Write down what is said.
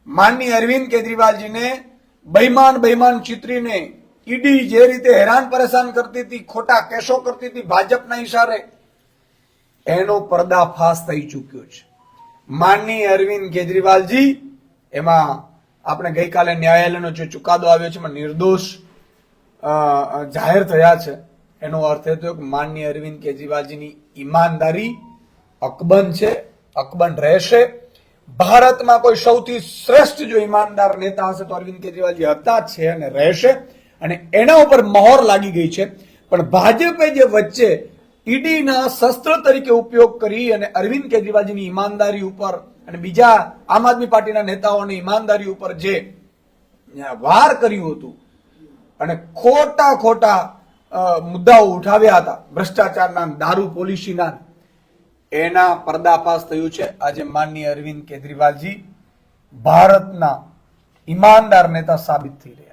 માનનીય અરવિંદ કેજરીવાલજીને બહેમાન ચિતરીને ઈડી જે રીતે હેરાન પરેશાન કરતી હતી, ખોટા કેસો કરતી હતી ભાજપના ઇશારે, એનો પર્દાફાશ થઈ ચૂક્યો છે. માનનીય અરવિંદ કેજરીવાલજી એમાં આપણે ગઈકાલે ન્યાયાલયનો જે ચુકાદો આવ્યો છે એમાં નિર્દોષ જાહેર થયા છે. એનો અર્થ એ થયો કે માનનીય અરવિંદ કેજરીવાલજીની ઈમાનદારી અકબંધ છે, અકબંધ રહેશે. ભારતમાં કોઈ સૌથી શ્રેષ્ઠ જો ઈમાનદાર નેતા હશે તો અરવિંદ કેજરીવાલજી હતા જ છે અને રહેશે, અને એના ઉપર મહોર લાગી ગઈ છે. પણ ભાજપે જે વચ્ચે ઈડીના શસ્ત્ર તરીકે ઉપયોગ કરી અને અરવિંદ કેજરીવાલજીની ઈમાનદારી ઉપર અને બીજા આમ આદમી પાર્ટીના નેતાઓની ઈમાનદારી ઉપર જે વાર કર્યું હતું અને ખોટા મુદ્દાઓ ઉઠાવ્યા હતા, ભ્રષ્ટાચારના, દારૂ પોલિસીના, એના પર્દાફાશ થયું છે. આજે માનનીય અરવિંદ કેજરીવાલજી ભારતના ઈમાનદાર નેતા સાબિત થઈ રહ્યા.